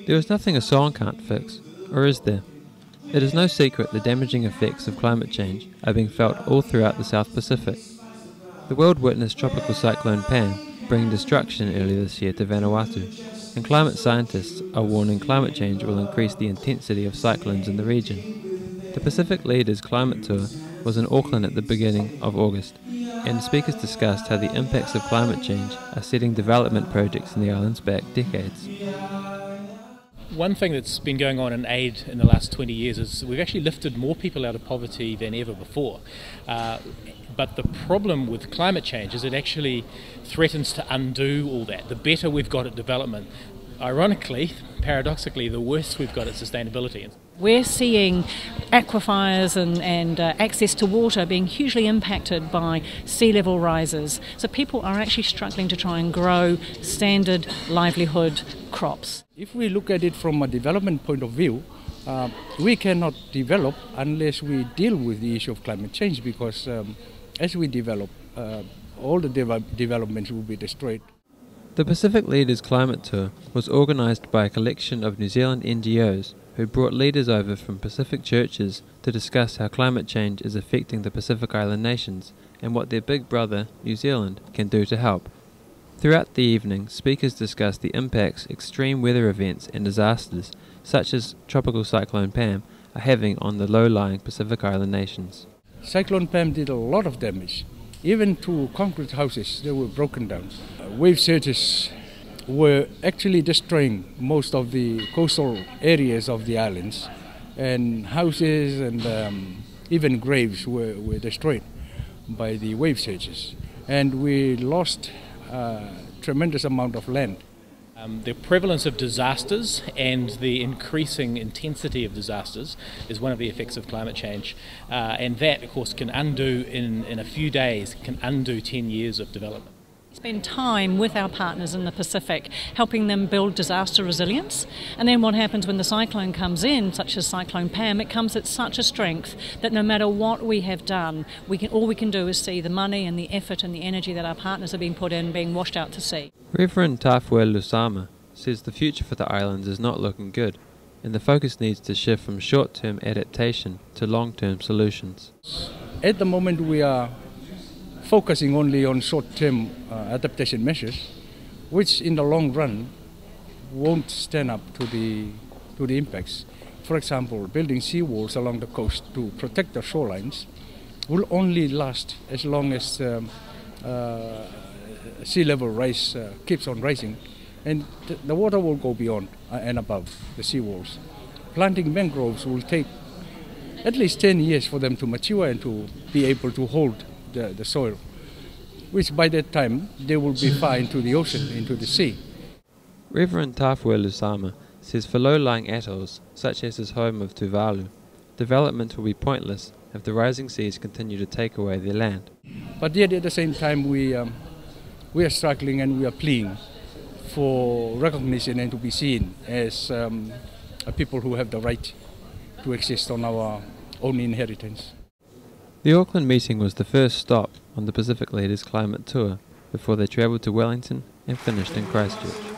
There is nothing a song can't fix, or is there? It is no secret the damaging effects of climate change are being felt all throughout the South Pacific. The world witnessed tropical cyclone Pam bringing destruction earlier this year to Vanuatu, and climate scientists are warning climate change will increase the intensity of cyclones in the region. The Pacific Leaders Climate Tour was in Auckland at the beginning of August, and speakers discussed how the impacts of climate change are setting development projects in the islands back decades. One thing that's been going on in aid in the last 20 years is we've actually lifted more people out of poverty than ever before. But the problem with climate change is it actually threatens to undo all that. The better we've got at development, ironically, paradoxically, the worse we've got at sustainability. We're seeing aquifers and access to water being hugely impacted by sea level rises. So people are actually struggling to try and grow standard livelihood crops. If we look at it from a development point of view, we cannot develop unless we deal with the issue of climate change, because as we develop, all the developments will be destroyed. The Pacific Leaders Climate Tour was organised by a collection of New Zealand NGOs who brought leaders over from Pacific churches to discuss how climate change is affecting the Pacific Island nations and what their big brother, New Zealand, can do to help. Throughout the evening, speakers discussed the impacts extreme weather events and disasters, such as Tropical Cyclone Pam, are having on the low-lying Pacific Island nations. Cyclone Pam did a lot of damage. Even to concrete houses, they were broken down. Wave surges were actually destroying most of the coastal areas of the islands, and houses and even graves were destroyed by the wave surges. And we lost a tremendous amount of land. The prevalence of disasters and the increasing intensity of disasters is one of the effects of climate change, and that of course can undo in a few days, can undo 10 years of development. Spend time with our partners in the Pacific, helping them build disaster resilience, and then what happens when the cyclone comes in, such as Cyclone Pam, it comes at such a strength that no matter what we have done, all we can do is see the money and the effort and the energy that our partners are being put in being washed out to sea. Reverend Tufoe Lusama says the future for the islands is not looking good, and the focus needs to shift from short-term adaptation to long-term solutions. At the moment we are focusing only on short-term adaptation measures, which in the long run won't stand up to the impacts. For example, building seawalls along the coast to protect the shorelines will only last as long as sea level rise keeps on rising, and the water will go beyond and above the seawalls. Planting mangroves will take at least 10 years for them to mature and to be able to hold the soil, which by that time they will be far into the ocean, into the sea. Reverend Tufoe Lusama says for low-lying atolls, such as his home of Tuvalu, development will be pointless if the rising seas continue to take away their land. But yet at the same time we are struggling and we are pleading for recognition and to be seen as a people who have the right to exist on our own inheritance. The Auckland meeting was the first stop on the Pacific Leaders Climate Tour before they travelled to Wellington and finished in Christchurch.